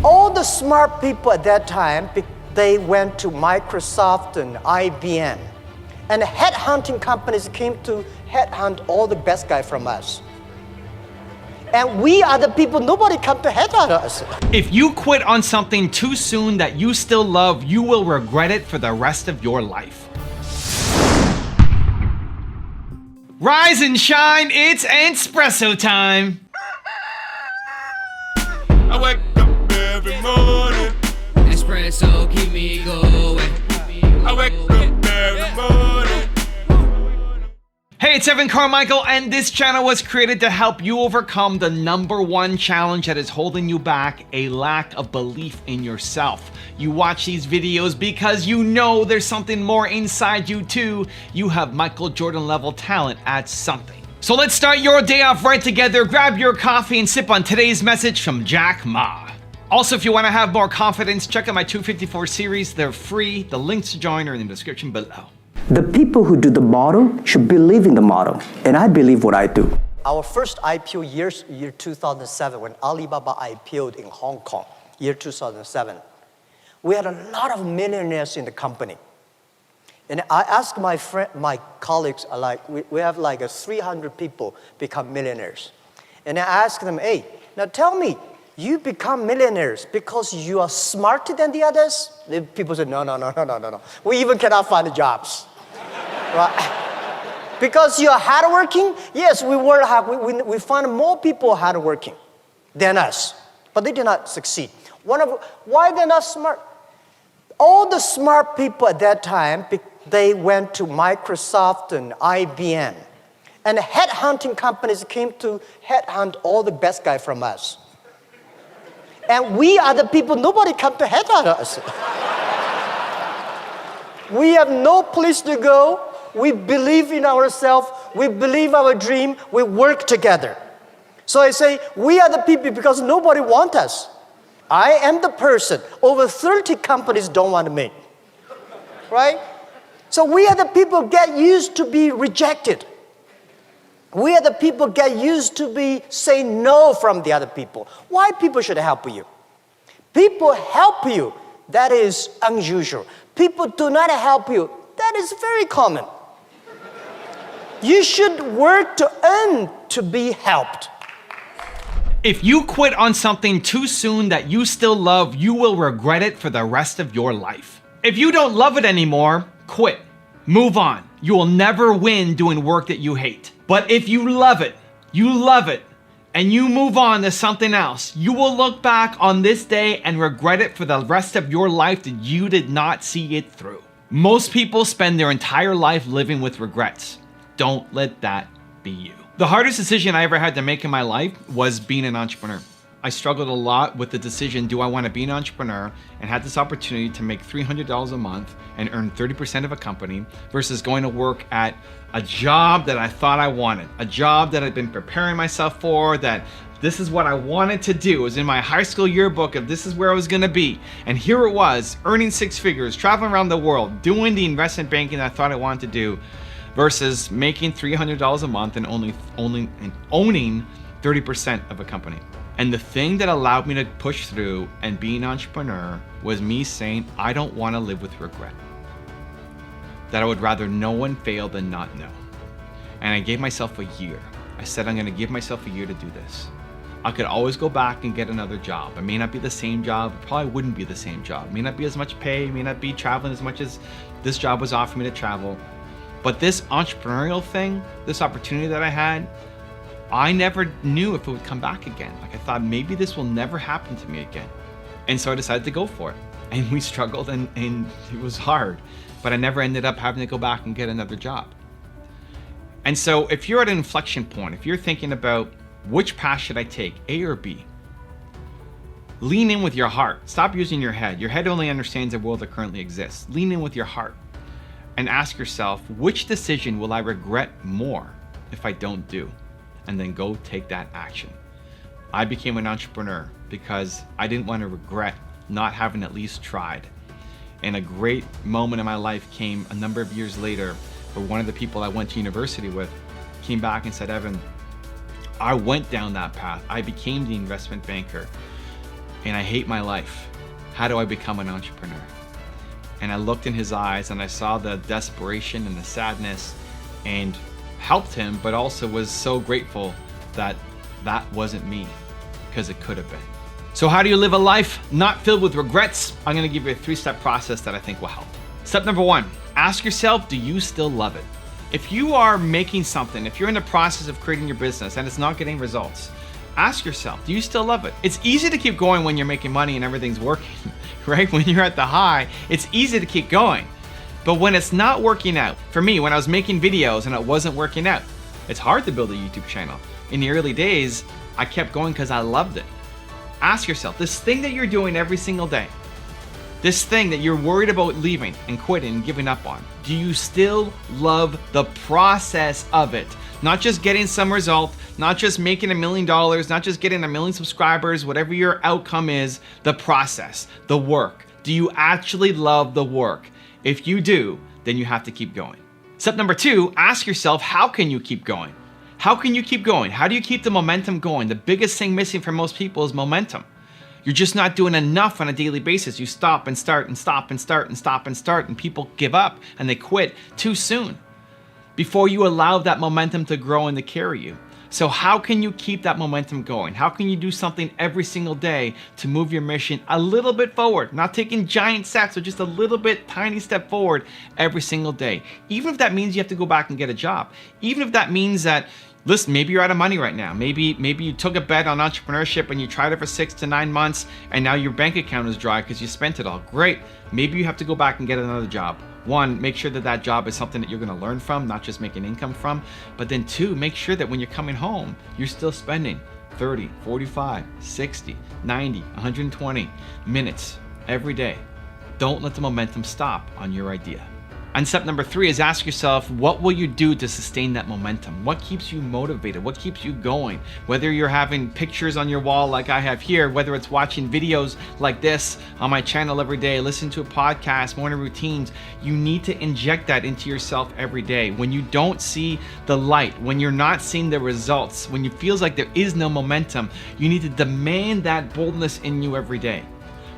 All the smart people at that time, they went to Microsoft and IBM. And headhunting companies came to headhunt all the best guys from us. And we are the people, nobody come to headhunt us. If you quit on something too soon that you still love, you will regret it for the rest of your life. Rise and shine, it's espresso time. I wake up every morning. Espresso keep me going. I wake up every morning. Hey, it's Xeno Carr, and this channel was created to help you overcome the #1 challenge that is holding you back, a lack of belief in yourself. You watch these videos because you know there's something more inside you too. You have Michael Jordan level talent at something. So let's start your day off right together. Grab your coffee and sip on today's message from Jack Ma. Also, if you want to have more confidence, check out my 254 series. They're free. The links to join are in the description below. The people who do the model should believe in the model, and I believe what I do. Our first IPO year 2007, when Alibaba IPO'd in Hong Kong, year 2007, we had a lot of millionaires in the company. And I asked my colleagues, we have like 300 people become millionaires. And I asked them, hey, now tell me, you become millionaires because you are smarter than the others? The people said, no. We even cannot find jobs. Right? Because you are hardworking? Yes, we work hard. We find more people hardworking than us, but they did not succeed. Why they're not smart? All the smart people at that time, they went to Microsoft and IBM. And headhunting companies came to headhunt all the best guys from us. And we are the people, nobody come to headhunt us. We have no place to go. We believe in ourselves. We believe our dream. We work together. So I say, we are the people because nobody wants us. I am the person. Over 30 companies don't want me. Right? So we are the people get used to be rejected. We are the people get used to say no from the other people. Why people should help you? People help you. That is unusual. People do not help you. That is very common. You should work to earn to be helped. If you quit on something too soon that you still love, you will regret it for the rest of your life. If you don't love it anymore, quit. Move on. You will never win doing work that you hate. But if you love it, and you move on to something else, you will look back on this day and regret it for the rest of your life that you did not see it through. Most people spend their entire life living with regrets. Don't let that be you. The hardest decision I ever had to make in my life was being an entrepreneur. I struggled a lot with the decision, do I want to be an entrepreneur, and had this opportunity to make $300 a month and earn 30% of a company versus going to work at a job that I thought I wanted, a job that I'd been preparing myself for, that this is what I wanted to do. It was in my high school yearbook of this is where I was gonna be. And here it was, earning 6 figures, traveling around the world, doing the investment banking that I thought I wanted to do, versus making $300 a month and owning 30% of a company. And the thing that allowed me to push through and be an entrepreneur was me saying, I don't want to live with regret. That I would rather no one fail than not know. And I gave myself a year. I said, I'm going to give myself a year to do this. I could always go back and get another job. It may not be the same job. It probably wouldn't be the same job. It may not be as much pay. It may not be traveling as much as this job was offering me to travel. But this entrepreneurial thing, this opportunity that I had, I never knew if it would come back again. Like I thought maybe this will never happen to me again. And so I decided to go for it. And we struggled and it was hard, but I never ended up having to go back and get another job. And so if you're at an inflection point, if you're thinking about which path should I take, A or B, lean in with your heart. Stop using your head. Your head only understands the world that currently exists. Lean in with your heart and ask yourself, which decision will I regret more if I don't do? And then go take that action. I became an entrepreneur because I didn't want to regret not having at least tried. And a great moment in my life came a number of years later where one of the people I went to university with came back and said, Evan, I went down that path. I became the investment banker. and I hate my life. How do I become an entrepreneur? And I looked in his eyes and I saw the desperation and the sadness and helped him, but also was so grateful that that wasn't me, because it could have been. So how do you live a life not filled with regrets? I'm gonna give you a 3-step process that I think will help. Step number 1, ask yourself, do you still love it? If you are making something, if you're in the process of creating your business and it's not getting results, ask yourself, do you still love it? It's easy to keep going when you're making money and everything's working, right? When you're at the high, it's easy to keep going. But when it's not working out, for me, when I was making videos and it wasn't working out, it's hard to build a YouTube channel. In the early days, I kept going because I loved it. Ask yourself, this thing that you're doing every single day, this thing that you're worried about leaving and quitting and giving up on, do you still love the process of it? Not just getting some result, not just making $1 million, not just getting 1 million subscribers, whatever your outcome is, the process, the work. Do you actually love the work? If you do, then you have to keep going. Step number 2, ask yourself, how can you keep going? How can you keep going? How do you keep the momentum going? The biggest thing missing for most people is momentum. You're just not doing enough on a daily basis. You stop and start and stop and start and stop and start, and people give up and they quit too soon before you allow that momentum to grow and to carry you. So how can you keep that momentum going? How can you do something every single day to move your mission a little bit forward? Not taking giant steps, but just a little bit, tiny step forward every single day. Even if that means you have to go back and get a job. Even if that means that, listen, maybe you're out of money right now. Maybe you took a bet on entrepreneurship and you tried it for 6 to 9 months and now your bank account is dry because you spent it all. Great. Maybe you have to go back and get another job. 1, make sure that that job is something that you're going to learn from, not just make an income from. But then 2, make sure that when you're coming home, you're still spending 30, 45, 60, 90, 120 minutes every day. Don't let the momentum stop on your idea. And step number 3 is ask yourself, what will you do to sustain that momentum? What keeps you motivated? What keeps you going? Whether you're having pictures on your wall like I have here, whether it's watching videos like this on my channel every day, listen to a podcast, morning routines, you need to inject that into yourself every day. When you don't see the light, when you're not seeing the results, when it feels like there is no momentum, you need to demand that boldness in you every day.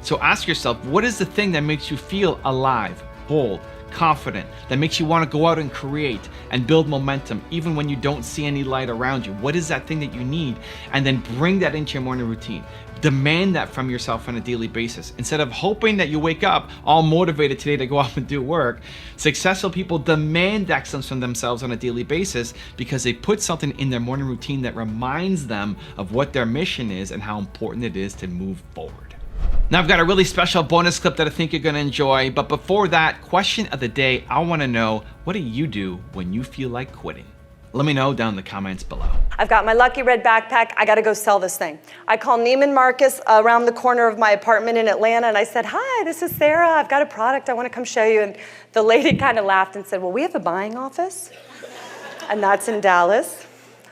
So ask yourself, what is the thing that makes you feel alive, bold, confident, that makes you want to go out and create and build momentum even when you don't see any light around you? What is that thing that you need? And then bring that into your morning routine. Demand that from yourself on a daily basis. Instead of hoping that you wake up all motivated today to go out and do work, successful people demand excellence from themselves on a daily basis because they put something in their morning routine that reminds them of what their mission is and how important it is to move forward. Now I've got a really special bonus clip that I think you're gonna enjoy, but before that, question of the day, I wanna know, what do you do when you feel like quitting? Let me know down in the comments below. I've got my lucky red backpack, I gotta go sell this thing. I call Neiman Marcus around the corner of my apartment in Atlanta and I said, hi, this is Sarah, I've got a product I wanna come show you. And the lady kind of laughed and said, well, we have a buying office, and that's in Dallas.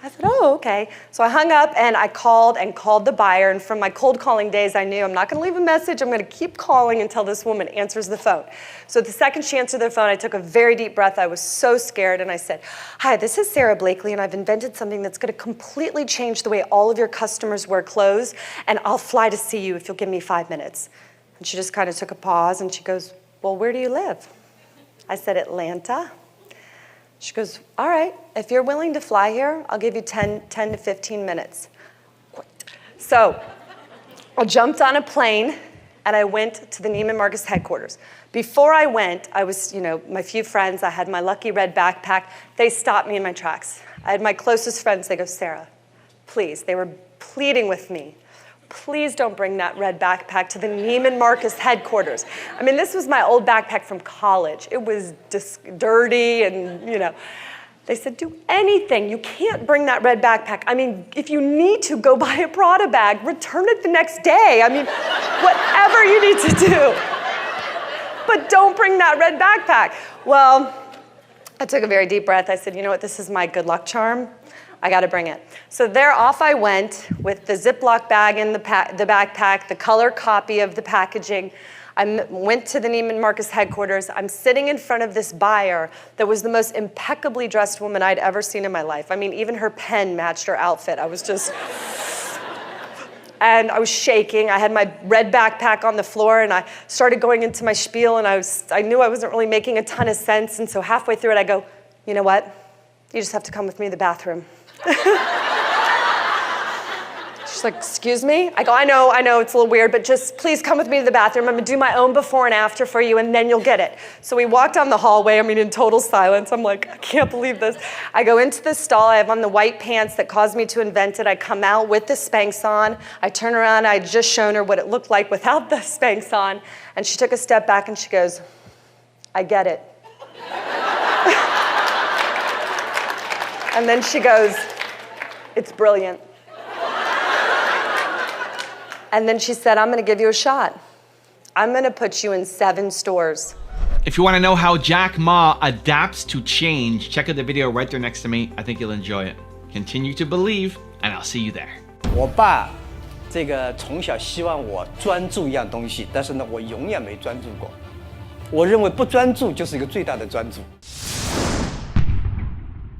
I said, oh, okay. So I hung up and I called the buyer. And from my cold calling days, I knew I'm not gonna leave a message. I'm gonna keep calling until this woman answers the phone. So the second she answered the phone, I took a very deep breath. I was so scared and I said, hi, this is Sarah Blakely and I've invented something that's gonna completely change the way all of your customers wear clothes, and I'll fly to see you if you'll give me 5 minutes. And she just kind of took a pause and she goes, well, where do you live? I said, Atlanta. She goes, all right, if you're willing to fly here, I'll give you 10 to 15 minutes. So I jumped on a plane and I went to the Neiman Marcus headquarters. Before I went, I was, my few friends, I had my lucky red backpack. They stopped me in my tracks. I had my closest friends, they go, Sarah, please, they were pleading with me. Please don't bring that red backpack to the Neiman Marcus headquarters. I mean, this was my old backpack from college. It was dirty and, They said, do anything. You can't bring that red backpack. I mean, if you need to, go buy a Prada bag. Return it the next day. I mean, whatever you need to do. But don't bring that red backpack. Well, I took a very deep breath. I said, you know what? This is my good luck charm. I got to bring it. So there off I went with the Ziploc bag in the backpack, the color copy of the packaging. I went to the Neiman Marcus headquarters. I'm sitting in front of this buyer that was the most impeccably dressed woman I'd ever seen in my life. I mean, even her pen matched her outfit. I was just... and I was shaking. I had my red backpack on the floor, and I started going into my spiel, and I knew I wasn't really making a ton of sense, and so halfway through it, I go, you know what? You just have to come with me to the bathroom. She's like, excuse me? I go, I know, it's a little weird, but just please come with me to the bathroom. I'm gonna do my own before and after for you, and then you'll get it. So we walk down the hallway, in total silence. I'm like, I can't believe this. I go into the stall, I have on the white pants that caused me to invent it. I come out with the Spanx on. I turn around, I had just shown her what it looked like without the Spanx on, and she took a step back and she goes, I get it. And then she goes, it's brilliant. And then she said, I'm gonna give you a shot. I'm gonna put you in 7 stores. If you want to know how Jack Ma adapts to change, check out the video right there next to me. I think you'll enjoy it. Continue to believe, and I'll see you there. 我爸这个从小希望我专注一样东西，但是呢，我永远没专注过。我认为不专注就是一个最大的专注。